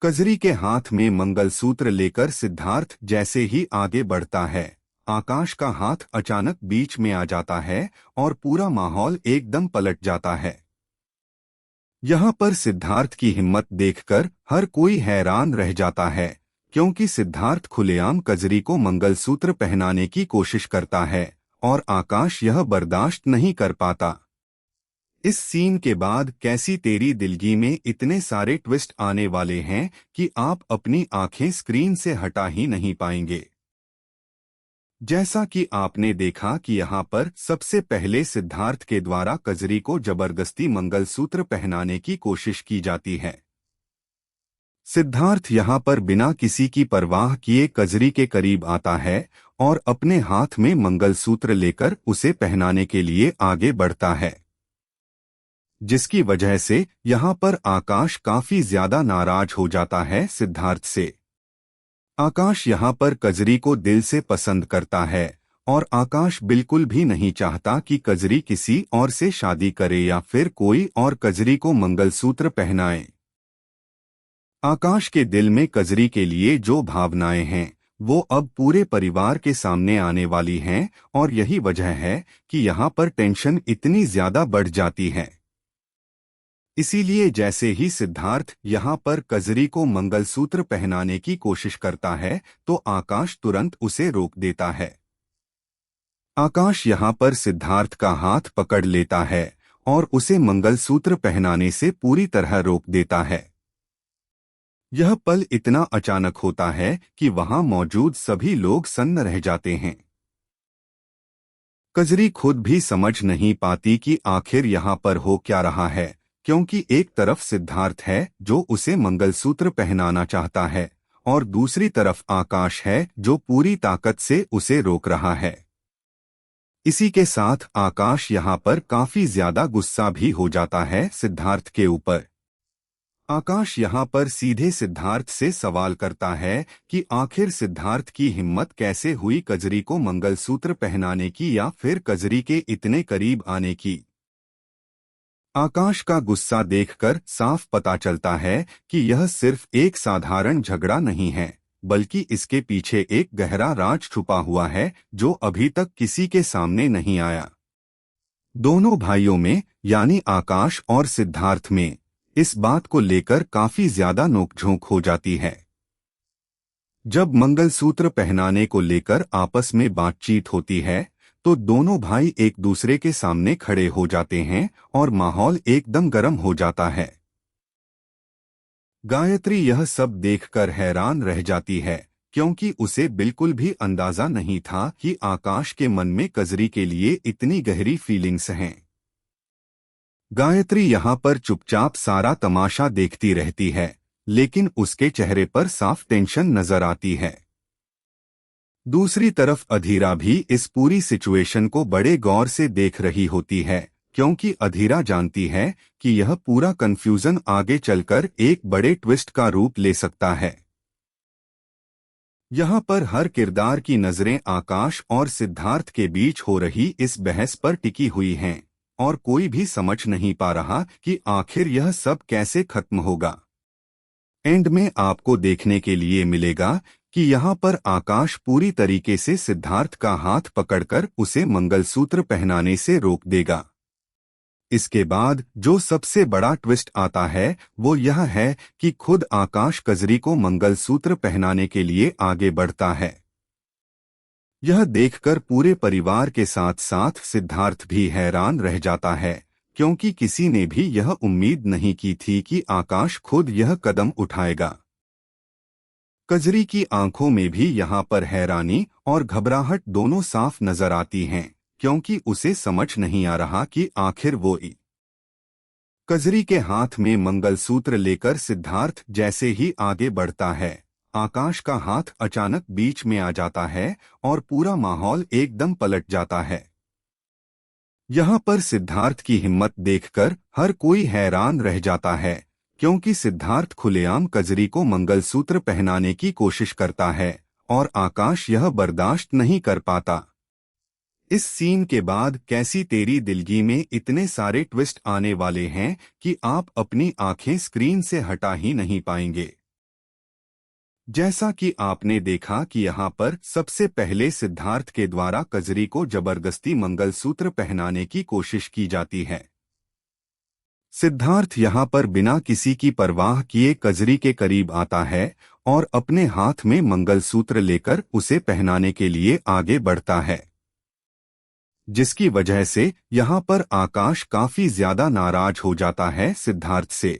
कजरी के हाथ में मंगलसूत्र लेकर सिद्धार्थ जैसे ही आगे बढ़ता है, आकाश का हाथ अचानक बीच में आ जाता है और पूरा माहौल एकदम पलट जाता है। यहाँ पर सिद्धार्थ की हिम्मत देखकर हर कोई हैरान रह जाता है, क्योंकि सिद्धार्थ खुलेआम कजरी को मंगलसूत्र पहनाने की कोशिश करता है और आकाश यह बर्दाश्त नहीं कर पाता। इस सीन के बाद कैसी तेरी दिलगी में इतने सारे ट्विस्ट आने वाले हैं कि आप अपनी आंखें स्क्रीन से हटा ही नहीं पाएंगे। जैसा कि आपने देखा कि यहाँ पर सबसे पहले सिद्धार्थ के द्वारा कजरी को जबरदस्ती मंगलसूत्र पहनाने की कोशिश की जाती है। सिद्धार्थ यहाँ पर बिना किसी की परवाह किए कजरी के करीब आता है और अपने हाथ में मंगलसूत्र लेकर उसे पहनाने के लिए आगे बढ़ता है, जिसकी वजह से यहाँ पर आकाश काफी ज्यादा नाराज हो जाता है सिद्धार्थ से। आकाश यहाँ पर कजरी को दिल से पसंद करता है और आकाश बिल्कुल भी नहीं चाहता कि कजरी किसी और से शादी करे या फिर कोई और कजरी को मंगलसूत्र पहनाए। आकाश के दिल में कजरी के लिए जो भावनाएं हैं वो अब पूरे परिवार के सामने आने वाली हैं और यही वजह है कि यहाँ पर टेंशन इतनी ज्यादा बढ़ जाती है। इसीलिए जैसे ही सिद्धार्थ यहाँ पर कजरी को मंगलसूत्र पहनाने की कोशिश करता है तो आकाश तुरंत उसे रोक देता है। आकाश यहाँ पर सिद्धार्थ का हाथ पकड़ लेता है और उसे मंगलसूत्र पहनाने से पूरी तरह रोक देता है। यह पल इतना अचानक होता है कि वहां मौजूद सभी लोग सन्न रह जाते हैं। कजरी खुद भी समझ नहीं पाती कि आखिर यहाँ पर हो क्या रहा है, क्योंकि एक तरफ सिद्धार्थ है जो उसे मंगलसूत्र पहनाना चाहता है और दूसरी तरफ आकाश है जो पूरी ताकत से उसे रोक रहा है। इसी के साथ आकाश यहाँ पर काफी ज्यादा गुस्सा भी हो जाता है सिद्धार्थ के ऊपर। आकाश यहाँ पर सीधे सिद्धार्थ से सवाल करता है कि आखिर सिद्धार्थ की हिम्मत कैसे हुई कजरी को मंगलसूत्र पहनाने की या फिर कजरी के इतने करीब आने की। आकाश का गुस्सा देखकर साफ पता चलता है कि यह सिर्फ एक साधारण झगड़ा नहीं है, बल्कि इसके पीछे एक गहरा राज छुपा हुआ है जो अभी तक किसी के सामने नहीं आया। दोनों भाइयों में यानी आकाश और सिद्धार्थ में इस बात को लेकर काफी ज्यादा नोकझोंक हो जाती है। जब मंगलसूत्र पहनाने को लेकर आपस में बातचीत होती है तो दोनों भाई एक दूसरे के सामने खड़े हो जाते हैं और माहौल एकदम गर्म हो जाता है। गायत्री यह सब देखकर हैरान रह जाती है, क्योंकि उसे बिल्कुल भी अंदाजा नहीं था कि आकाश के मन में कजरी के लिए इतनी गहरी फीलिंग्स हैं। गायत्री यहाँ पर चुपचाप सारा तमाशा देखती रहती है, लेकिन उसके चेहरे पर साफ टेंशन नजर आती है। दूसरी तरफ अधीरा भी इस पूरी सिचुएशन को बड़े गौर से देख रही होती है, क्योंकि अधीरा जानती है कि यह पूरा कंफ्यूजन आगे चलकर एक बड़े ट्विस्ट का रूप ले सकता है। यहाँ पर हर किरदार की नजरें आकाश और सिद्धार्थ के बीच हो रही इस बहस पर टिकी हुई हैं और कोई भी समझ नहीं पा रहा कि आखिर यह सब कैसे खत्म होगा। एंड में आपको देखने के लिए मिलेगा कि यहाँ पर आकाश पूरी तरीके से सिद्धार्थ का हाथ पकड़कर उसे मंगलसूत्र पहनाने से रोक देगा। इसके बाद जो सबसे बड़ा ट्विस्ट आता है वो यह है कि खुद आकाश कजरी को मंगलसूत्र पहनाने के लिए आगे बढ़ता है। यह देखकर पूरे परिवार के साथ साथ सिद्धार्थ भी हैरान रह जाता है, क्योंकि किसी ने भी यह उम्मीद नहीं की थी कि आकाश खुद यह कदम उठाएगा। कजरी की आंखों में भी यहाँ पर हैरानी और घबराहट दोनों साफ नजर आती हैं, क्योंकि उसे समझ नहीं आ रहा कि आखिर वो कजरी के हाथ में मंगलसूत्र लेकर सिद्धार्थ जैसे ही आगे बढ़ता है, आकाश का हाथ अचानक बीच में आ जाता है और पूरा माहौल एकदम पलट जाता है। यहाँ पर सिद्धार्थ की हिम्मत देखकर हर कोई हैरान रह जाता है, क्योंकि सिद्धार्थ खुलेआम कजरी को मंगलसूत्र पहनाने की कोशिश करता है और आकाश यह बर्दाश्त नहीं कर पाता। इस सीन के बाद कैसी तेरी दिलगी में इतने सारे ट्विस्ट आने वाले हैं कि आप अपनी आंखें स्क्रीन से हटा ही नहीं पाएंगे। जैसा कि आपने देखा कि यहाँ पर सबसे पहले सिद्धार्थ के द्वारा कजरी को जबरदस्ती मंगलसूत्र पहनाने की कोशिश की जाती है। सिद्धार्थ यहाँ पर बिना किसी की परवाह किए कजरी के करीब आता है और अपने हाथ में मंगलसूत्र लेकर उसे पहनाने के लिए आगे बढ़ता है, जिसकी वजह से यहाँ पर आकाश काफी ज्यादा नाराज हो जाता है सिद्धार्थ से।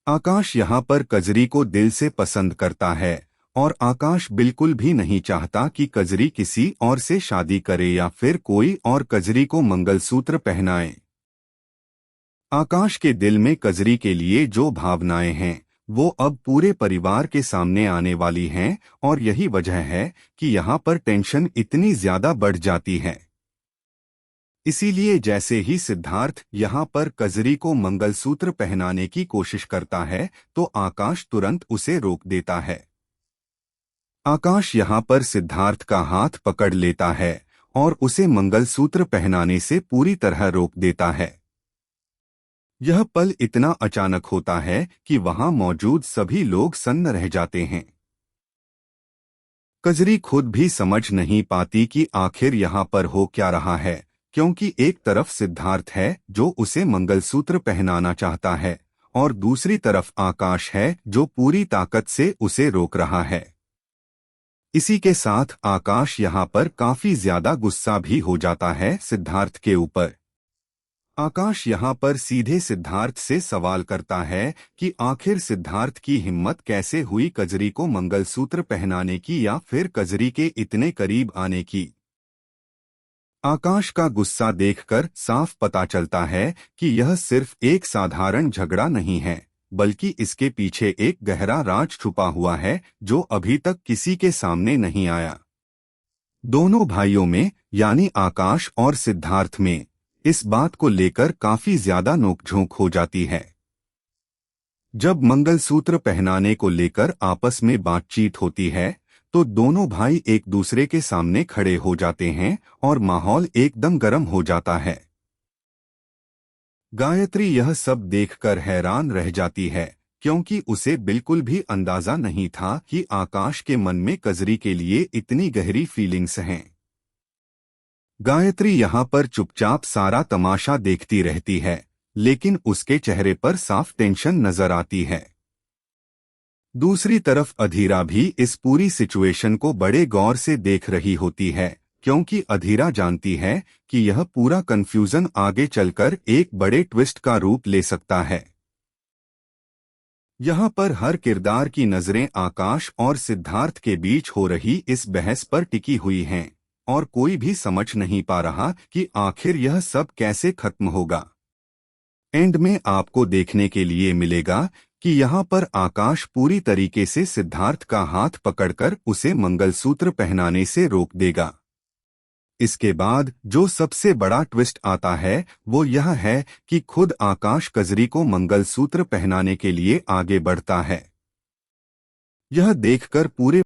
आकाश यहाँ पर कजरी को दिल से पसंद करता है और आकाश बिल्कुल भी नहीं चाहता कि कजरी किसी और से शादी करे या फिर कोई और कजरी को मंगलसूत्र पहनाए। आकाश के दिल में कजरी के लिए जो भावनाएं हैं वो अब पूरे परिवार के सामने आने वाली हैं और यही वजह है कि यहाँ पर टेंशन इतनी ज्यादा बढ़ जाती है। इसीलिए जैसे ही सिद्धार्थ यहाँ पर कजरी को मंगलसूत्र पहनाने की कोशिश करता है तो आकाश तुरंत उसे रोक देता है। आकाश यहाँ पर सिद्धार्थ का हाथ पकड़ लेता है और उसे मंगलसूत्र पहनाने से पूरी तरह रोक देता है। यह पल इतना अचानक होता है कि वहां मौजूद सभी लोग सन्न रह जाते हैं। कजरी खुद भी समझ नहीं पाती कि आखिर यहाँ पर हो क्या रहा है, क्योंकि एक तरफ सिद्धार्थ है जो उसे मंगलसूत्र पहनाना चाहता है और दूसरी तरफ आकाश है जो पूरी ताकत से उसे रोक रहा है। इसी के साथ आकाश यहाँ पर काफी ज्यादा गुस्सा भी हो जाता है सिद्धार्थ के ऊपर। आकाश यहाँ पर सीधे सिद्धार्थ से सवाल करता है कि आखिर सिद्धार्थ की हिम्मत कैसे हुई कजरी को मंगलसूत्र पहनाने की या फिर कजरी के इतने करीब आने की। आकाश का गुस्सा देखकर साफ पता चलता है कि यह सिर्फ एक साधारण झगड़ा नहीं है, बल्कि इसके पीछे एक गहरा राज छुपा हुआ है जो अभी तक किसी के सामने नहीं आया। दोनों भाइयों में यानी आकाश और सिद्धार्थ में इस बात को लेकर काफी ज्यादा नोकझोंक हो जाती है। जब मंगलसूत्र पहनाने को लेकर आपस में बातचीत होती है तो दोनों भाई एक दूसरे के सामने खड़े हो जाते हैं और माहौल एकदम गर्म हो जाता है। गायत्री यह सब देखकर हैरान रह जाती है, क्योंकि उसे बिल्कुल भी अंदाजा नहीं था कि आकाश के मन में कजरी के लिए इतनी गहरी फीलिंग्स हैं। गायत्री यहाँ पर चुपचाप सारा तमाशा देखती रहती है, लेकिन उसके चेहरे पर साफ टेंशन नजर आती है। दूसरी तरफ अधीरा भी इस पूरी सिचुएशन को बड़े गौर से देख रही होती है, क्योंकि अधीरा जानती है कि यह पूरा कंफ्यूजन आगे चलकर एक बड़े ट्विस्ट का रूप ले सकता है। यहाँ पर हर किरदार की नजरें आकाश और सिद्धार्थ के बीच हो रही इस बहस पर टिकी हुई हैं और कोई भी समझ नहीं पा रहा कि आखिर यह सब कैसे खत्म होगा। एंड में आपको देखने के लिए मिलेगा कि यहाँ पर आकाश पूरी तरीके से सिद्धार्थ का हाथ पकड़कर उसे मंगलसूत्र पहनाने से रोक देगा। इसके बाद जो सबसे बड़ा ट्विस्ट आता है वो यह है कि खुद आकाश कजरी को मंगलसूत्र पहनाने के लिए आगे बढ़ता है। यह देखकर पूरे